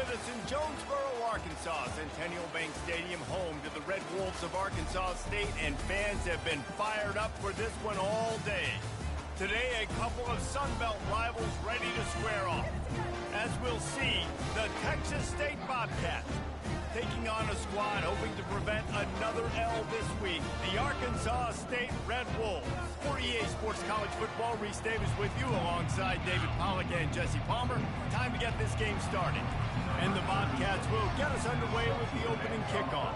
with us in Jonesboro, Arkansas. Centennial Bank Stadium, home to the Red Wolves of Arkansas State, and fans have been fired up for this one all day. Today, a couple of Sun Belt rivals ready to square off. As we'll see, the Texas State Bobcats taking on a squad hoping to prevent another L this week, the Arkansas State Red Wolves. For EA Sports College Football, Reese Davis with you alongside David Pollack and Jesse Palmer. Time to get this game started. And the Bobcats will get us underway with the opening kickoff.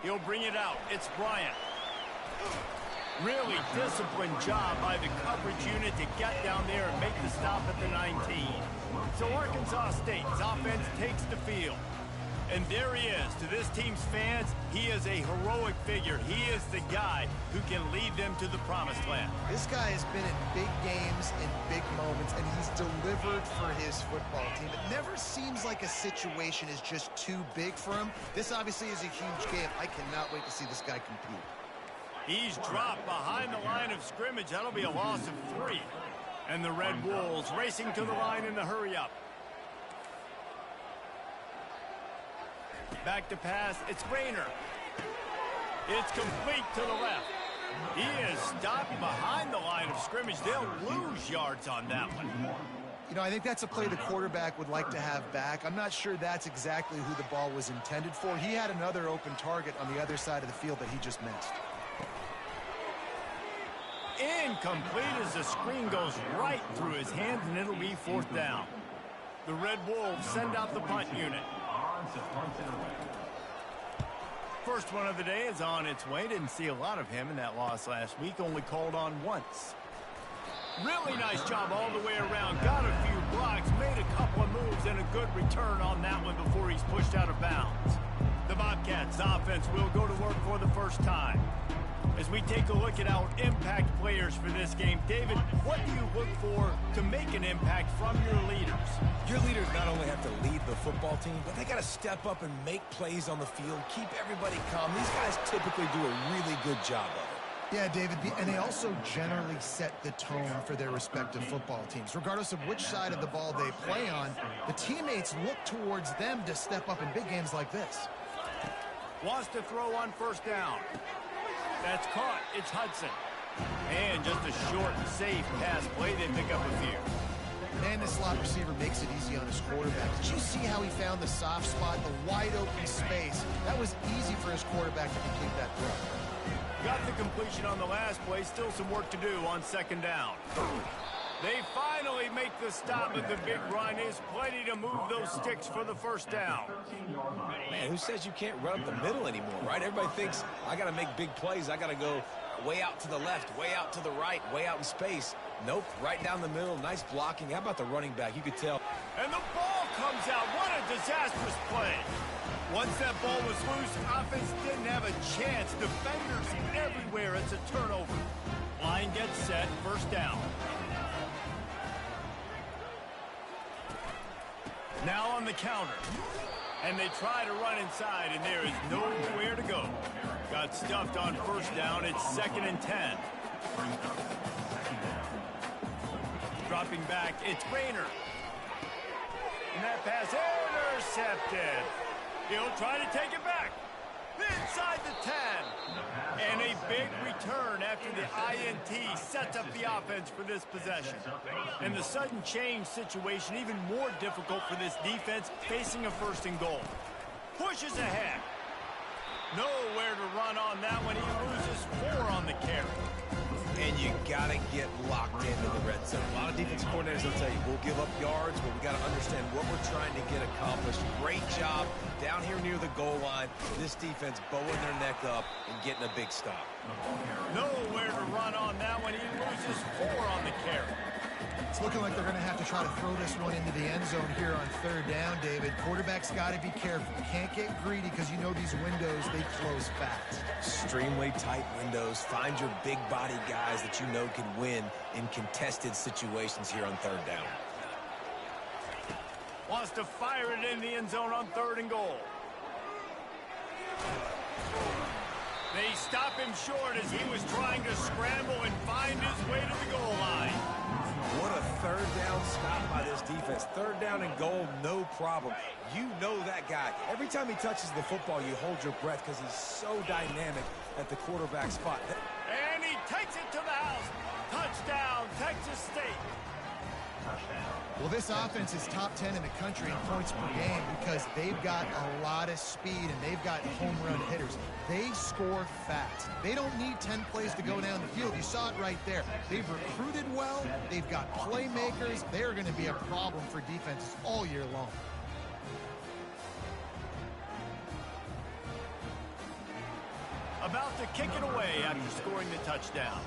He'll bring it out. It's Bryant. Really disciplined job by the coverage unit to get down there and make the stop at the 19. So Arkansas State's offense takes the field. And there he is. To this team's fans, he is a heroic figure. He is the guy who can lead them to the promised land. This guy has been in big games, in big moments, and he's delivered for his football team. It never seems like a situation is just too big for him. This obviously is a huge game. I cannot wait to see this guy compete. He's dropped behind the line of scrimmage. That'll be a loss of 3. And the Red Wolves racing to the line in the hurry-up. Back to pass. It's Rayner. It's complete to the left. He is stopped behind the line of scrimmage. They'll lose yards on that one. You know, I think that's a play the quarterback would like to have back. I'm not sure that's exactly who the ball was intended for. He had another open target on the other side of the field that he just missed. Incomplete as the screen goes right through his hands, and it'll be 4th down. The Red Wolves send out the punt unit. First one of the day is on its way. Didn't see a lot of him in that loss last week. Only called on once. Really nice job all the way around. Got a few blocks, made a couple of moves, and a good return on that one before he's pushed out of bounds. The Bobcats offense will go to work for the first time. As we take a look at our impact players for this game, David, what do you look for to make an impact from your leaders? Your leaders not only have to lead the football team, but they got to step up and make plays on the field, keep everybody calm. These guys typically do a really good job of it. Yeah, David, and they also generally set the tone for their respective football teams. Regardless of which side of the ball they play on, the teammates look towards them to step up in big games like this. Wants to throw on 1st down. That's caught. It's Hudson. And just a short and safe pass play. They pick up a few. And the slot receiver makes it easy on his quarterback. Did you see how he found the soft spot, the wide open space? That was easy for his quarterback to complete that throw. Got the completion on the last play. Still some work to do on 2nd down. They finally make the stop, but the big run is plenty to move those sticks for the 1st down. Man, who says you can't run up the middle anymore, right? Everybody thinks, I got to make big plays. I got to go way out to the left, way out to the right, way out in space. Nope, right down the middle. Nice blocking. How about the running back? You could tell. And the ball comes out. What a disastrous play. Once that ball was loose, offense didn't have a chance. Defenders everywhere. It's a turnover. Line gets set. 1st down. Now on the counter. And they try to run inside, and there is nowhere to go. Got stuffed on 1st down. It's 2nd and 10. Dropping back, it's Rayner. And that pass intercepted. He'll try to take it back. Inside the 10. And a big return after the INT sets up the offense for this possession. And the sudden change situation even more difficult for this defense facing a 1st and goal. Pushes ahead. Nowhere to run on that one. He loses 4 on the carry. And you got to get locked into the red zone. A lot of defensive coordinators will tell you, we'll give up yards, but we got to understand what we're trying to get accomplished. Great job down here near the goal line. This defense bowing their neck up and getting a big stop. Nowhere to run on that one. He loses 4 on the carry. It's looking like they're going to have to try to throw this one into the end zone here on 3rd down, David. Quarterback's got to be careful. Can't get greedy because you know these windows, they close fast. Extremely tight windows. Find your big body guys that you know can win in contested situations here on 3rd down. Wants to fire it in the end zone on 3rd and goal. They stop him short as he was trying to scramble and find his way to the goal line. What a third down stop by this defense. Third down and goal, no problem. You know that guy. Every time he touches the football, you hold your breath because he's so dynamic at the quarterback spot. And he takes it to the house. Touchdown, Texas State. Well, this offense is top 10 in the country in points per game because they've got a lot of speed and they've got home run hitters. They score fast. They don't need 10 plays to go down the field. You saw it right there. They've recruited well. They've got playmakers. They're going to be a problem for defenses all year long. About to kick it away after scoring the touchdown.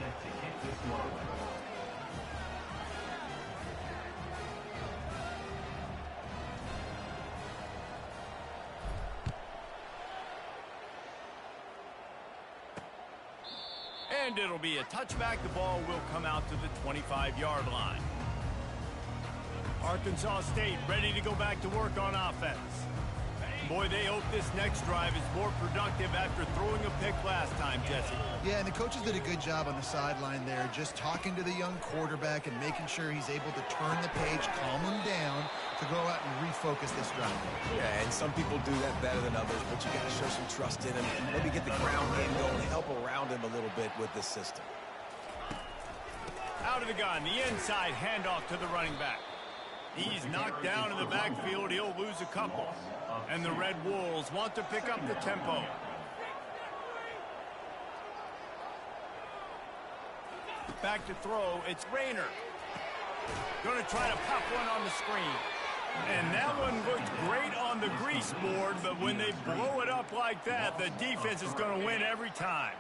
And it'll be a touchback. The ball will come out to the 25-yard line. Arkansas State ready to go back to work on offense. Boy, they hope this next drive is more productive after throwing a pick last time, Jesse. Yeah, and the coaches did a good job on the sideline there, just talking to the young quarterback and making sure he's able to turn the page, calm him down, to go out and refocus this drive. Yeah, and some people do that better than others, but you got to show some trust in him. Maybe get the ground game going, help around him a little bit with this system. Out of the gun, the inside handoff to the running back. He's knocked down in the backfield. He'll lose a couple. And the Red Wolves want to pick up the tempo. Back to throw. It's Rayner. Going to try to pop one on the screen. And that one looked great on the grease board, but when they blow it up like that, the defense is going to win every time.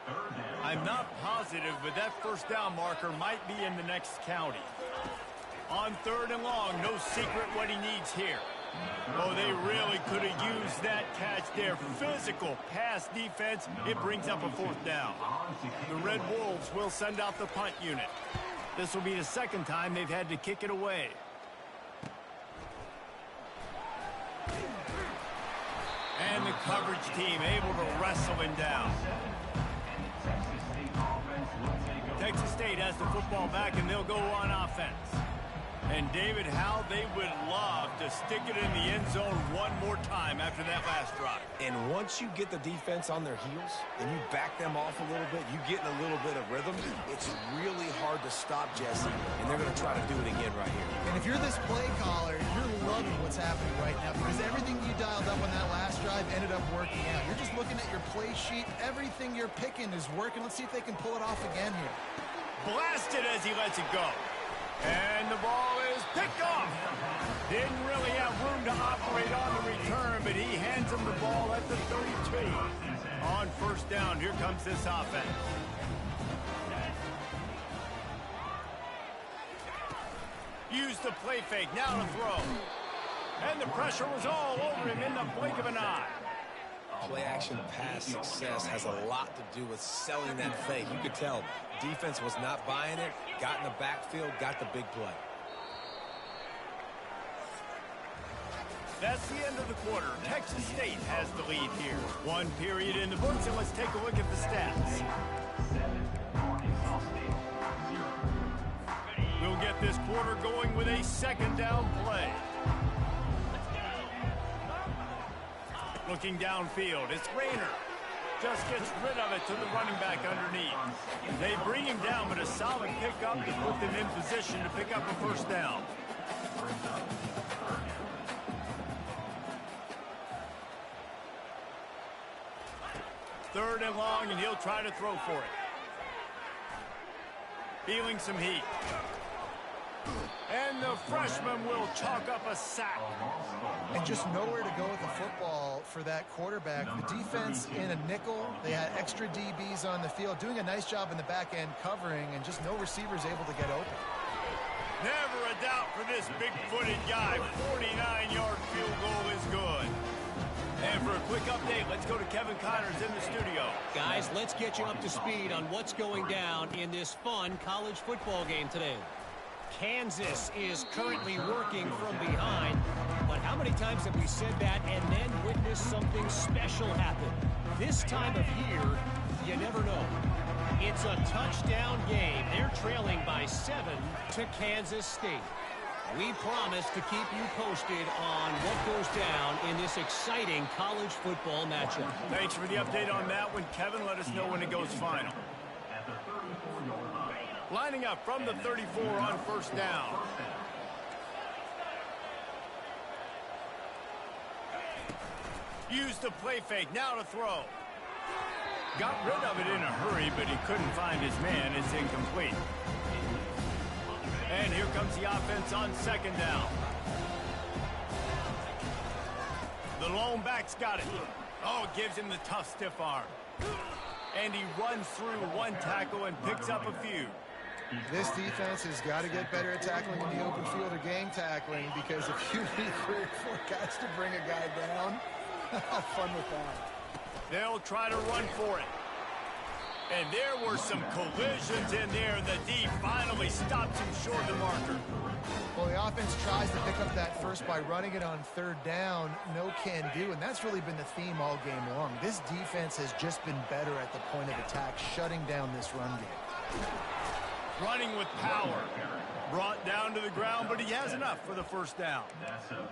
I'm not positive, but that first down marker might be in the next county. On third and long, no secret what he needs here. Oh, they really could have used that catch there. Physical pass defense. It brings up a fourth down. The Red Wolves will send out the punt unit. This will be the second time they've had to kick it away. And the coverage team able to wrestle him down. Texas State has the football back, and they'll go on offense. And David, how they would love to stick it in the end zone one more time after that last drive. And once you get the defense on their heels and you back them off a little bit, you get in a little bit of rhythm, it's really hard to stop, Jesse, and they're going to try to do it again right here. And if you're this play caller, you're loving what's happening right now because everything you dialed up on that last drive ended up working out. You're just looking at your play sheet. Everything you're picking is working. Let's see if they can pull it off again here. Blasted as he lets it go. And the ball is picked off. Didn't really have room to operate on the return, but he hands him the ball at the 32. On first down, here comes this offense. Use the play fake, now to throw. And the pressure was all over him in the blink of an eye. Play-action pass success has a lot to do with selling that fake. You could tell defense was not buying it, got in the backfield, got the big play. That's the end of the quarter. Texas State has the lead here. One period in the books, and let's take a look at the stats. We'll get this quarter going with a second down play. Looking downfield, it's Rayner. Just gets rid of it to the running back underneath. They bring him down, but a solid pickup to put them in position to pick up a first down. Third and long, and he'll try to throw for it. Feeling some heat. And the freshman will chalk up a sack. And just nowhere to go with the football for that quarterback. The defense in a nickel. They had extra DBs on the field, doing a nice job in the back end covering, and just no receivers able to get open. Never a doubt for this big-footed guy. 49-yard field goal is good. And for a quick update, let's go to Kevin Connors in the studio. Guys, let's get you up to speed on what's going down in this fun college football game today. Kansas is currently working from behind, but how many times have we said that and then witnessed something special happen? This time of year, you never know. It's a touchdown game. They're trailing by 7 to Kansas State. We promise to keep you posted on what goes down in this exciting college football matchup. Thanks for the update on that one, Kevin. Let us know when it goes final. Lining up from the 34 on first down. Used the play fake, now to throw. Got rid of it in a hurry, but he couldn't find his man. It's incomplete. And here comes the offense on second down. The lone back's got it. Oh, gives him the tough stiff arm. And he runs through one tackle and picks up a few. This defense has got to get better at tackling in the open field or gang tackling, because if you need 3 or 4 guys to bring a guy down, have fun with that. They'll try to run for it. And there were some collisions in there, and the D finally stops him short of the marker. Well, the offense tries to pick up that first by running it on third down. No can do, and that's really been the theme all game long. This defense has just been better at the point of attack, shutting down this run game. Running with power. Brought down to the ground, but he has enough for the first down.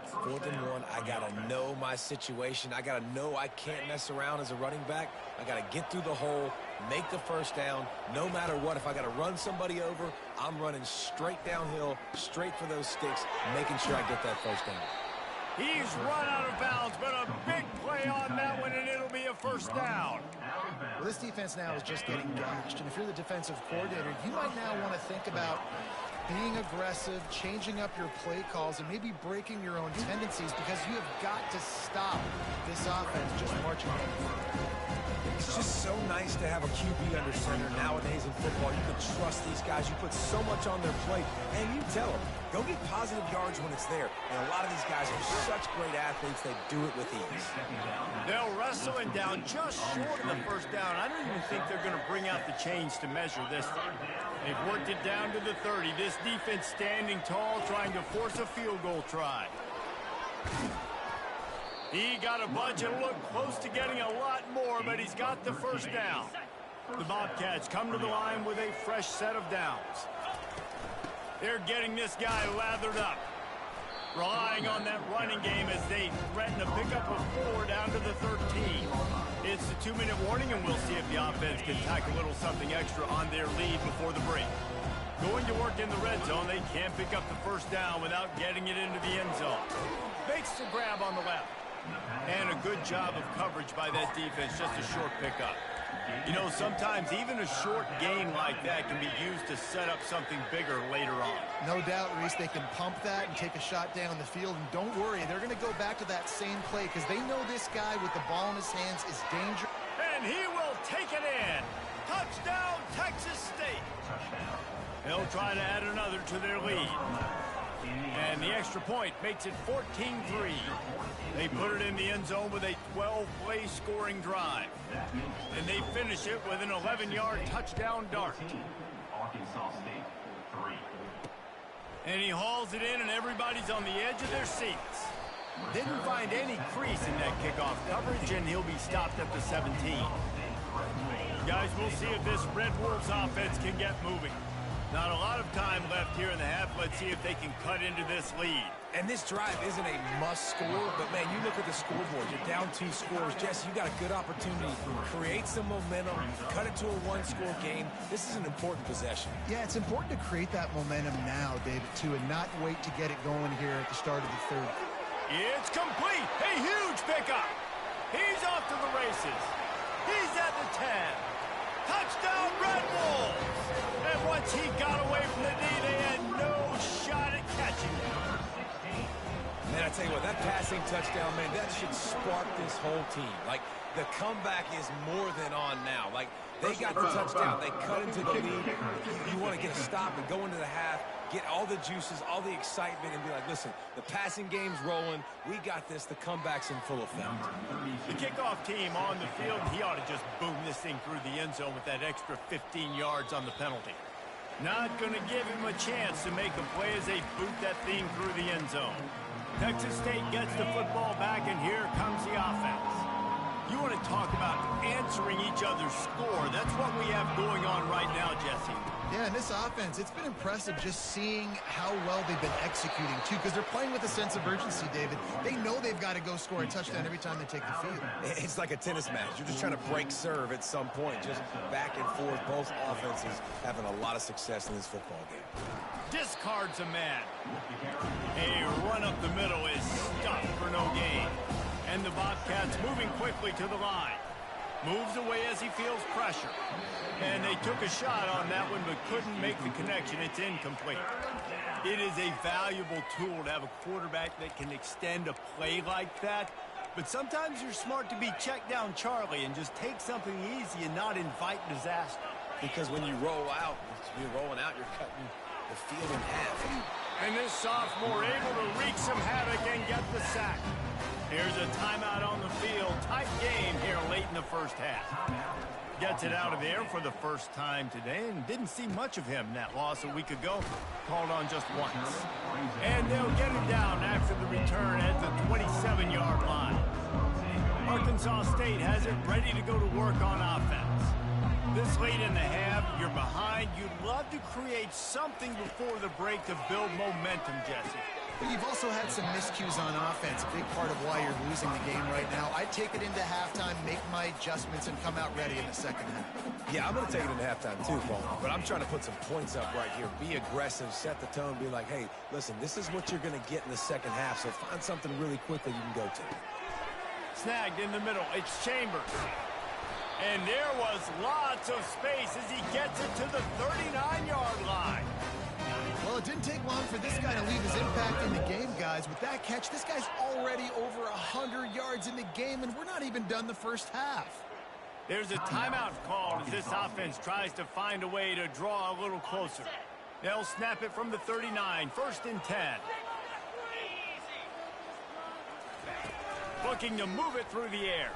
4th and 1, I got to know my situation. I got to know I can't mess around as a running back. I got to get through the hole, make the first down, no matter what. If I got to run somebody over, I'm running straight downhill, straight for those sticks, making sure I get that first down. He's run out of bounds, but a big play on that one, and it'll be a first down. Well, this defense now is just getting gashed, and if you're the defensive coordinator, you might now want to think about being aggressive, changing up your play calls, and maybe breaking your own tendencies, because you have got to stop this offense just marching on. It's just so nice to have a QB under center nowadays in football. You can trust these guys. You put so much on their plate, and you tell them, go get positive yards when it's there. And a lot of these guys are such great athletes, they do it with ease. They'll wrestle him down just short of the first down. I don't even think they're going to bring out the chains to measure this thing. They've worked it down to the 30. This defense standing tall, trying to force a field goal try. He got a bunch and looked close to getting a lot more, but he's got the first down. The Bobcats come to the line with a fresh set of downs. They're getting this guy lathered up, relying on that running game as they threaten to pick up a 4 down to the 13. It's the 2-minute warning, and we'll see if the offense can tack a little something extra on their lead before the break. Going to work in the red zone, they can't pick up the first down without getting it into the end zone. Makes the grab on the left. And a good job of coverage by that defense, just a short pickup. You know, sometimes even a short gain like that can be used to set up something bigger later on. No doubt, Reese, they can pump that and take a shot down the field. And don't worry, they're going to go back to that same play, because they know this guy with the ball in his hands is dangerous. And he will take it in. Touchdown, Texas State. They'll try to add another to their lead. And the extra point makes it 14-3. They put it in the end zone with a 12-play scoring drive. And they finish it with an 11-yard touchdown dart. Arkansas State 3. And he hauls it in, and everybody's on the edge of their seats. Didn't find any crease in that kickoff coverage, and he'll be stopped at the 17. Guys, we'll see if this Red Wolves offense can get moving. Not a lot of time left here in the half. Let's see if they can cut into this lead. And this drive isn't a must score, but man, you look at the scoreboard. You're down 2 scores. Jesse, you got a good opportunity to create some momentum, cut it to a 1-score game. This is an important possession. Yeah, it's important to create that momentum now, David, too, and not wait to get it going here at the start of the third. It's complete. A huge pickup. He's off to the races. He's at the 10. Touchdown, Red Wolves. And once he got away from the D, they had no shot at catching him. Man, I tell you what, that passing touchdown, man, that should spark this whole team. Like, the comeback is more than on now. Like, they got the touchdown. They cut into the lead. You want to get a stop and go into the half, get all the juices, all the excitement, and be like, listen, the passing game's rolling. We got this. The comeback's in full effect. The kickoff team on the field, he ought to just boom this thing through the end zone with that extra 15 yards on the penalty. Not going to give him a chance to make a play as they boot that thing through the end zone. Texas State gets the football back, and here comes the offense. You want to talk about answering each other's score. That's what we have going on right now, Jesse. Yeah, in this offense, it's been impressive just seeing how well they've been executing, too, because they're playing with a sense of urgency, David. They know they've got to go score a touchdown every time they take the field. It's like a tennis match. You're just trying to break serve at some point, just back and forth. Both offenses having a lot of success in this football game. Discards a man. A run up the middle is stuffed for no gain. And the Bobcats moving quickly to the line. Moves away as he feels pressure. And they took a shot on that one but couldn't make the connection. It's incomplete. It is a valuable tool to have a quarterback that can extend a play like that. But sometimes you're smart to be check down Charlie and just take something easy and not invite disaster. Because when you roll out, you're rolling out, you're cutting the field in half. And this sophomore able to wreak some havoc and get the sack. Here's a timeout on the field. Tight game here late in the first half. Gets it out of the air for the first time today and didn't see much of him. That loss a week ago, called on just once. And they'll get it down after the return at the 27-yard line. Arkansas State has it ready to go to work on offense. This late in the half, you're behind. You'd love to create something before the break to build momentum, Jesse. But you've also had some miscues on offense, a big part of why you're losing the game right now. I'd take it into halftime, make my adjustments, and come out ready in the second half. Yeah, I'm going to take it into halftime too, Paul. But I'm trying to put some points up right here. Be aggressive, set the tone, be like, hey, listen, this is what you're going to get in the second half, so find something really quickly you can go to. Snagged in the middle. It's Chambers. And there was lots of space as he gets it to the 39-yard line. Well, it didn't take long for this guy to leave his impact in the game, guys. With that catch, this guy's already over 100 yards in the game, and we're not even done the first half. There's a timeout called as this offense tries to find a way to draw a little closer. They'll snap it from the 39, 1st and 10. Looking to move it through the air.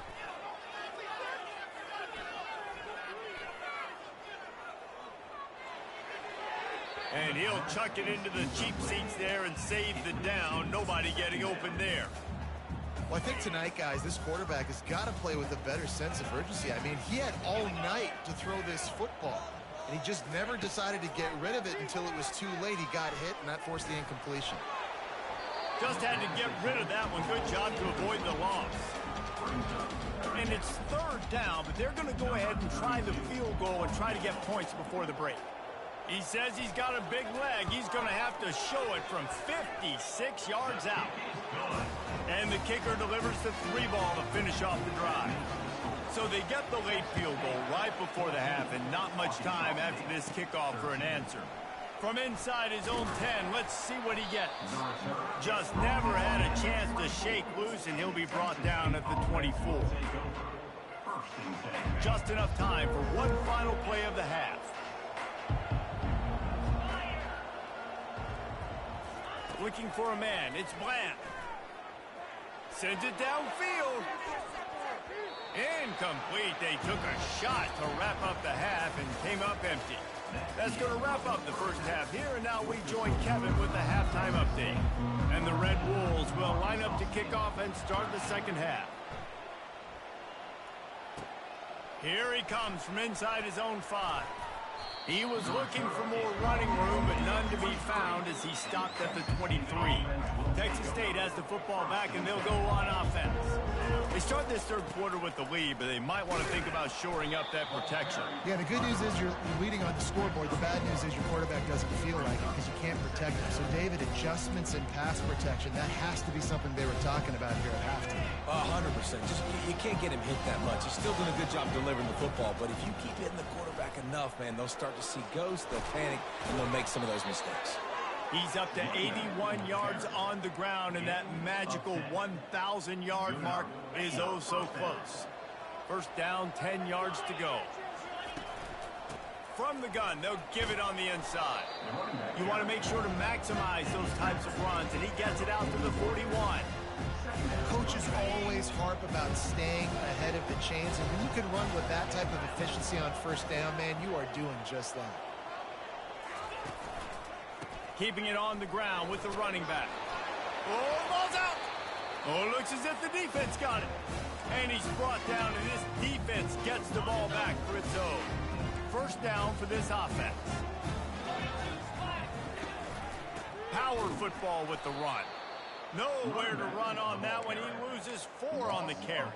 And he'll chuck it into the cheap seats there and save the down. Nobody getting open there. Well, I think tonight, guys, this quarterback has got to play with a better sense of urgency. I mean, he had all night to throw this football, and he just never decided to get rid of it until it was too late. He got hit, and that forced the incompletion. Just had to get rid of that one. Good job to avoid the loss. And it's 3rd down, but they're going to go ahead and try the field goal and try to get points before the break. He says he's got a big leg. He's going to have to show it from 56 yards out. And the kicker delivers the 3-ball to finish off the drive. So they get the late field goal right before the half and not much time after this kickoff for an answer. From inside his own 10, let's see what he gets. Just never had a chance to shake loose, and he'll be brought down at the 24. Just enough time for one final play of the half. Looking for a man. It's Bland. Sends it downfield. Incomplete. They took a shot to wrap up the half and came up empty. That's going to wrap up the first half here, and now we join Kevin with the halftime update. And the Red Wolves will line up to kick off and start the second half. Here he comes from inside his own 5. He was looking for more running room, but none to be found as he stopped at the 23. Texas State has the football back, and they'll go on offense. They start this third quarter with the lead, but they might want to think about shoring up that protection. Yeah, the good news is you're leading on the scoreboard. The bad news is your quarterback doesn't feel like it because you can't protect him. So, David, adjustments and pass protection, that has to be something they were talking about here at halftime. 100%. Just you can't get him hit that much. He's still doing a good job delivering the football, but if you keep hitting the quarterback enough, man, they'll start to see ghosts, they'll panic, and they'll make some of those mistakes. He's up to 81 yards on the ground, and that magical 1,000-yard mark is oh so close. First down, 10 yards to go. From the gun, they'll give it on the inside. You want to make sure to maximize those types of runs, and he gets it out to the 41. Coaches always harp about staying ahead of the chains, and when you can run with that type of efficiency on first down, man, you are doing just that. Keeping it on the ground with the running back. Oh, ball's out! Oh, it looks as if the defense got it. And he's brought down, and this defense gets the ball back for its own. First down for this offense. Power football with the run. Nowhere to run on that one. He loses 4 on the carry.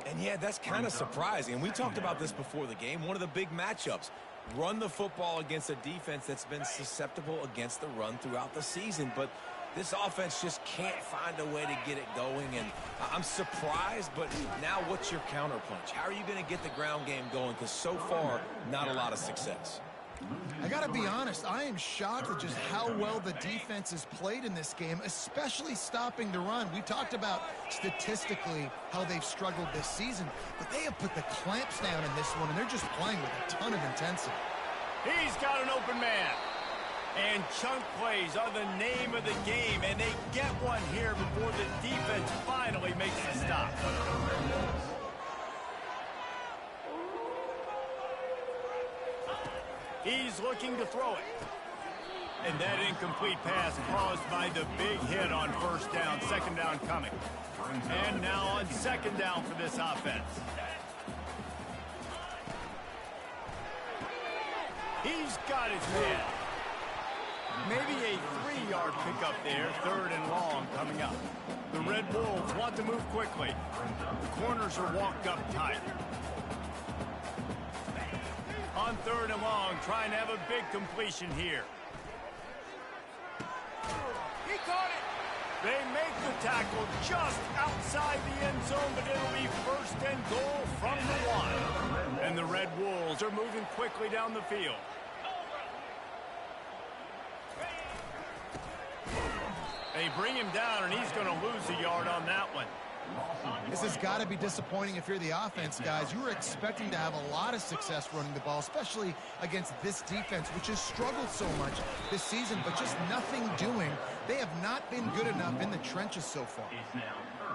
And yeah, that's kind of surprising. And we talked about this before the game. One of the big matchups. Run the football against a defense that's been susceptible against the run throughout the season. But this offense just can't find a way to get it going. And I'm surprised, but now what's your counterpunch? How are you going to get the ground game going? Because so far, not a lot of success. I got to be honest, I am shocked at just how well the defense has played in this game, especially stopping the run. We talked about statistically how they've struggled this season, but they have put the clamps down in this one, and they're just playing with a ton of intensity. He's got an open man. And chunk plays are the name of the game, and they get one here before the defense finally makes a stop. He's looking to throw it. And that incomplete pass caused by the big hit on first down. Second down coming. And now on second down for this offense. He's got his man. Maybe a 3-yard pickup there. Third and long coming up. The Red Wolves want to move quickly. The corners are walked up tight. On third and long, trying to have a big completion here. He caught it. They make the tackle just outside the end zone, but it'll be first and goal from the 1. And the Red Wolves are moving quickly down the field. They bring him down, and he's going to lose a yard on that one. This has got to be disappointing if you're the offense, guys. You were expecting to have a lot of success running the ball, especially against this defense, which has struggled so much this season, but just nothing doing. They have not been good enough in the trenches so far.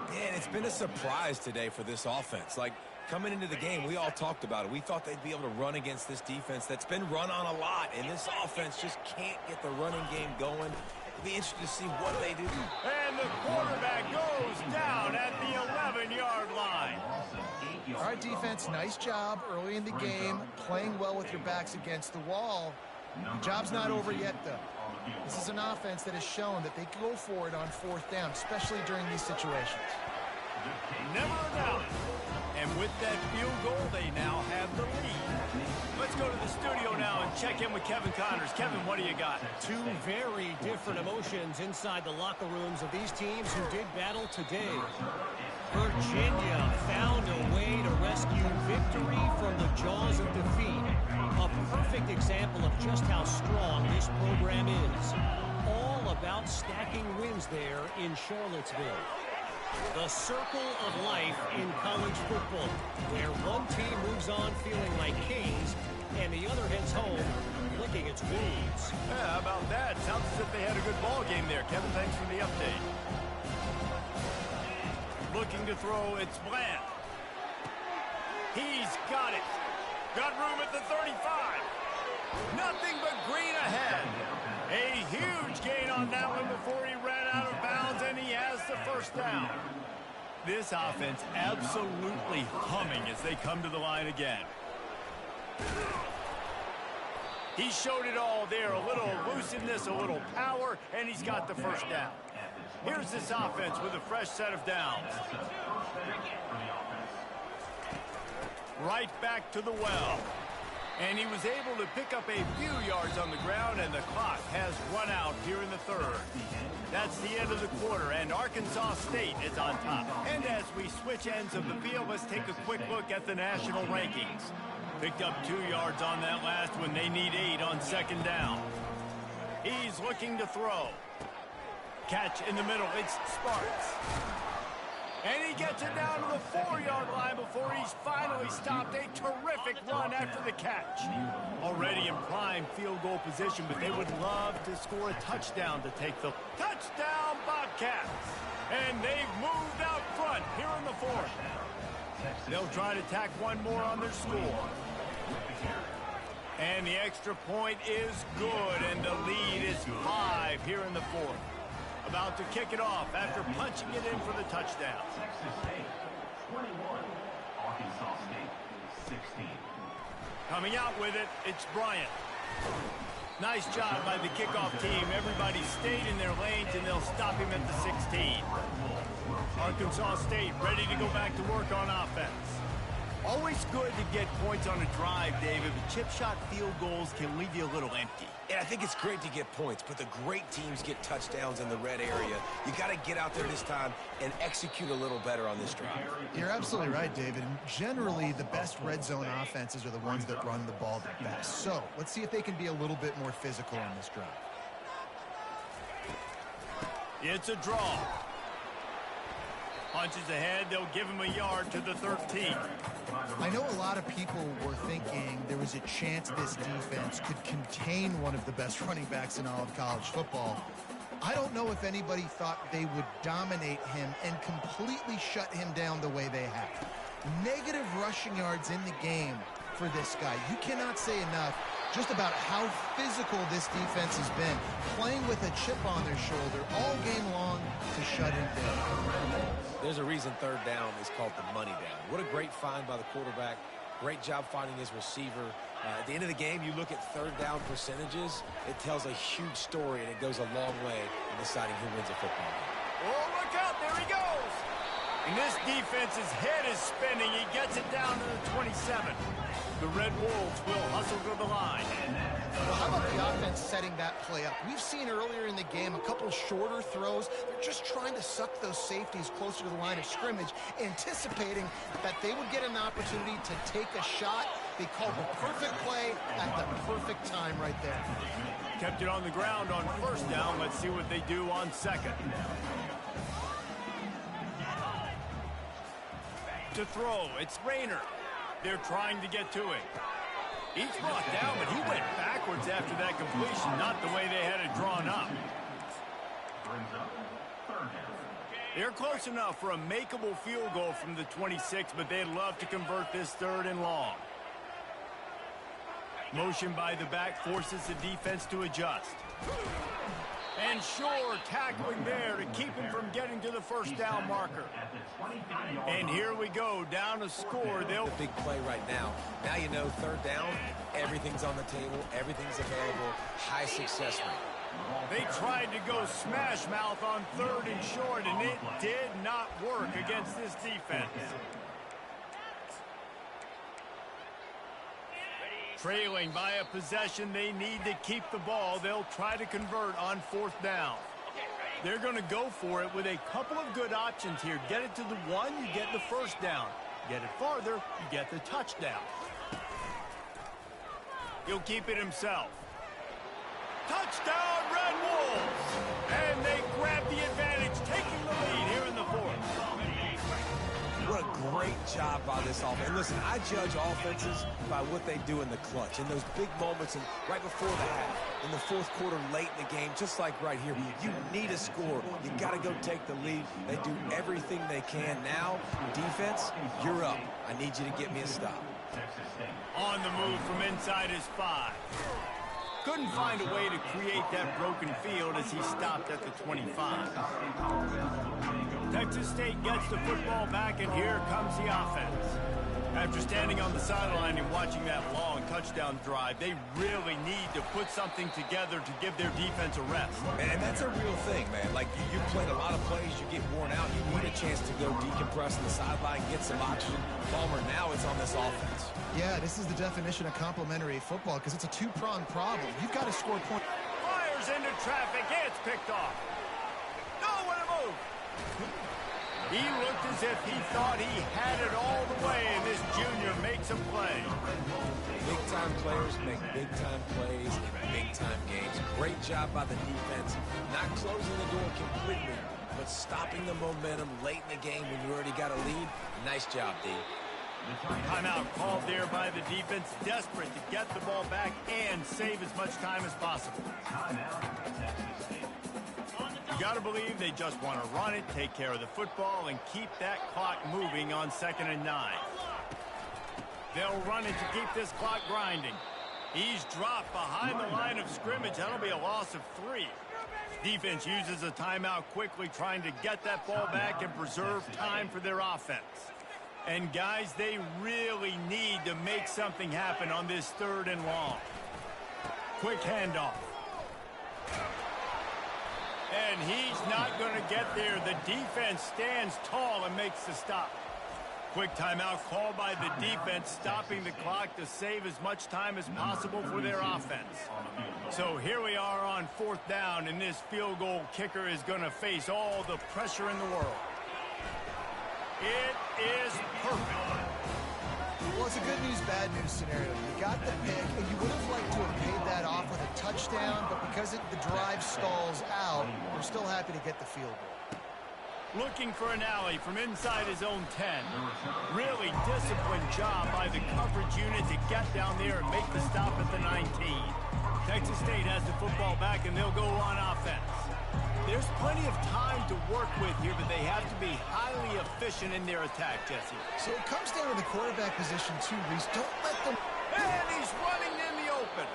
And it's been a surprise today for this offense. Like, coming into the game, we all talked about it. We thought they'd be able to run against this defense that's been run on a lot, and this offense just can't get the running game going. It'll be interesting to see what they do. And the quarterback goes down at the 11-yard line. All right, defense, nice job early in the game, playing well with your backs against the wall. The job's not over yet, though. This is an offense that has shown that they go for it on fourth down, especially during these situations. Never a doubt. And with that field goal, they now have the lead. Let's go to the studio now and check in with Kevin Connors. Kevin, what do you got? 2 very different emotions inside the locker rooms of these teams who did battle today. Virginia found a way to rescue victory from the jaws of defeat. A perfect example of just how strong this program is. All about stacking wins there in Charlottesville. The circle of life in college football, where one team moves on feeling like kings and the other heads home licking its wounds. Yeah, how about that? Sounds as if they had a good ball game there. Kevin, thanks for the update. Looking to throw, it's Bland. He's got it. Got room at the 35. Nothing but green ahead. A huge gain on that one before he ran out of bounds, and he has the first down. This offense absolutely humming as they come to the line again. He showed it all there, a little elusiveness, a little power, and he's got the first down. Here's this offense with a fresh set of downs. Right back to the well. And he was able to pick up a few yards on the ground, and the clock has run out here in the third. That's the end of the quarter, and Arkansas State is on top. And as we switch ends of the field, let's take a quick look at the national rankings. Picked up 2 yards on that last one. They need 8 on second down. He's looking to throw. Catch in the middle. It's Sparks. And he gets it down to the 4-yard line before he's finally stopped. A terrific run after the catch. Already in prime field goal position, but they would love to score a touchdown to take the touchdown Bobcats. And they've moved out front here in the fourth. They'll try to tack one more on their score. And the extra point is good, and the lead is 5 here in the fourth. about to kick it off after punching it in for the touchdown. Texas State 21, Arkansas State 16. Coming out with it, it's Bryant. Nice job by the kickoff team. Everybody stayed in their lanes, and they'll stop him at the 16. Arkansas State ready to go back to work on offense. Always good to get points on a drive, David, but chip shot field goals can leave you a little empty. And I think it's great to get points, but the great teams get touchdowns in the red area. You got to get out there this time and execute a little better on this drive. You're absolutely right, David. And generally, the best red zone offenses are the ones that run the ball the best. So let's see if they can be a little bit more physical on this drive. It's a draw. Punches ahead, they'll give him a yard to the 13. I know a lot of people were thinking there was a chance this defense could contain one of the best running backs in all of college football. I don't know if anybody thought they would dominate him and completely shut him down the way they have. Negative rushing yards in the game for this guy. You cannot say enough just about how physical this defense has been, playing with a chip on their shoulder all game long to shut him down. There's a reason third down is called the money down. What a great find by the quarterback. Great job finding his receiver. At the end of the game, you look at third down percentages, it tells a huge story, and it goes a long way in deciding who wins a football game. Oh, look out, there he goes. And this defense's head is spinning. He gets it down to the 27. The Red Wolves will hustle to the line. Well, how about the offense setting that play up? We've seen earlier in the game a couple shorter throws. They're just trying to suck those safeties closer to the line of scrimmage, anticipating that they would get an opportunity to take a shot. They called the perfect play at the perfect time right there. Kept it on the ground on first down. Let's see what they do on second. To throw, it's Rayner. They're trying to get to him. He's brought down, but he went backwards after that completion, not the way they had it drawn up. They're close enough for a makeable field goal from the 26, but they'd love to convert this third and long. Motion by the back forces the defense to adjust. And Shore tackling there to keep him from getting to the first down marker. And here we go, down a score. They'll big play right now. Now you know third down, everything's on the table, everything's available, high success rate. They tried to go smash mouth on third and short, and it did not work against this defense. Trailing by a possession, they need to keep the ball. They'll try to convert on fourth down. They're going to go for it with a couple of good options here. Get it to the one, you get the first down. Get it farther, you get the touchdown. He'll keep it himself. Touchdown, Red Wolves! And they grab the advantage, taking the lead here in the fourth. What a great job by this offense. And listen, I judge offenses by what they do in the clutch, in those big moments, and right before the half, in the fourth quarter, late in the game, just like right here. You need a score. You got to go take the lead. They do everything they can. Now, defense, you're up. I need you to get me a stop. On the move from inside his 5. Couldn't find a way to create that broken field as he stopped at the 25. Texas State gets the football back, and here comes the offense. After standing on the sideline and watching that long touchdown drive, they really need to put something together to give their defense a rest. And that's a real thing, man. Like, you played a lot of plays, you get worn out, you need a chance to go decompress on the sideline, get some oxygen. Balmer, now it's on this offense. Yeah, this is the definition of complementary football because it's a two-pronged problem. You've got to score points. Fires into traffic, it's picked off. No, what a move. He looked as if he thought he had it all the way, and this junior makes a play. Big-time players make big-time plays in big-time games. Great job by the defense, not closing the door completely, but stopping the momentum late in the game when you already got a lead. Nice job, D. Timeout called there by the defense, desperate to get the ball back and save as much time as possible. You got to believe they just want to run it, take care of the football, and keep that clock moving on 2nd and 9. They'll run it to keep this clock grinding. He's dropped behind the line of scrimmage. That'll be a loss of 3. Defense uses a timeout quickly, trying to get that ball back and preserve time for their offense. And guys, they really need to make something happen on this 3rd and long. Quick handoff. And he's not going to get there. The defense stands tall and makes the stop. Quick timeout called by the defense, stopping the clock to save as much time as possible for their offense. So here we are on 4th down, and this field goal kicker is going to face all the pressure in the world. It is perfect. Well, it's a good news, bad news scenario. You got the pick, and you would have liked to have paid that off with a touchdown, but because the drive stalls out, we're still happy to get the field goal. Looking for an alley from inside his own 10. Really disciplined job by the coverage unit to get down there and make the stop at the 19. Texas State has the football back, and they'll go on offense. There's plenty of time to work with here, but they have to be highly efficient in their attack, Jesse. So it comes down to the quarterback position, too, Reese. Don't let them... And he's running in the open.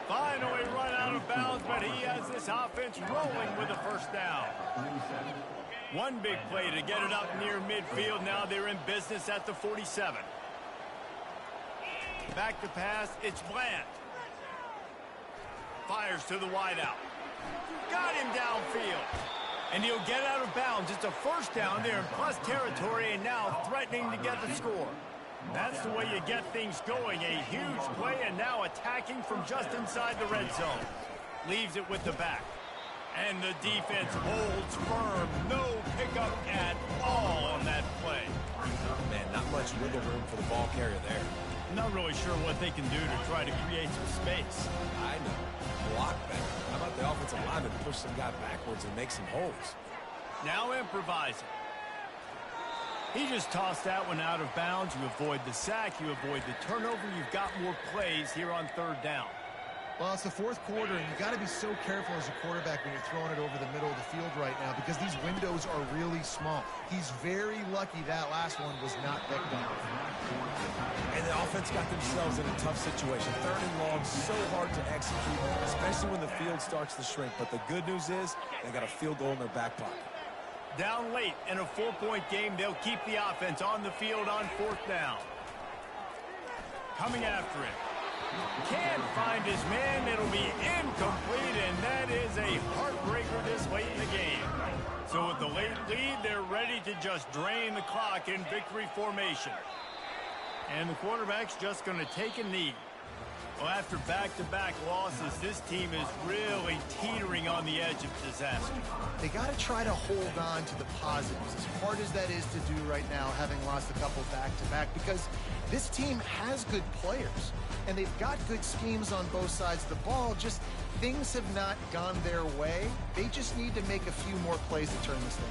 Finally run out of bounds, but he has this offense rolling with a 1st down. One big play to get it up near midfield. Now they're in business at the 47. Back to pass. It's Bland. Fires to the wideout. Got him downfield. And he'll get out of bounds. It's a 1st down there in plus territory, and now threatening to get the score. That's the way you get things going. A huge play, and now attacking from just inside the red zone. Leaves it with the back. And the defense holds firm. No pickup at all on that play. Man, not much wiggle room for the ball carrier there. Not really sure what they can do to try to create some space. I know. Block better. How about the offensive lineman push some guy backwards and make some holes? Now improvising. He just tossed that one out of bounds. You avoid the sack. You avoid the turnover. You've got more plays here on 3rd down. Well, it's the 4th quarter, and you got to be so careful as a quarterback when you're throwing it over the middle of the field right now because these windows are really small. He's very lucky that last one was not picked off. And the offense got themselves in a tough situation. 3rd and long, so hard to execute, especially when the field starts to shrink. But the good news is they got a field goal in their back pocket. Down late in a 4-point game, they'll keep the offense on the field on 4th down. Coming after it. Can't find his man. It'll be incomplete, and that is a heartbreaker this late in the game. So with the late lead, they're ready to just drain the clock in victory formation. And the quarterback's just going to take a knee. Well, after back-to-back losses, this team is really teetering on the edge of disaster. They got to try to hold on to the positives, as hard as that is to do right now, having lost a couple back-to-back, because this team has good players, and they've got good schemes on both sides of the ball. Just things have not gone their way. They just need to make a few more plays to turn this thing.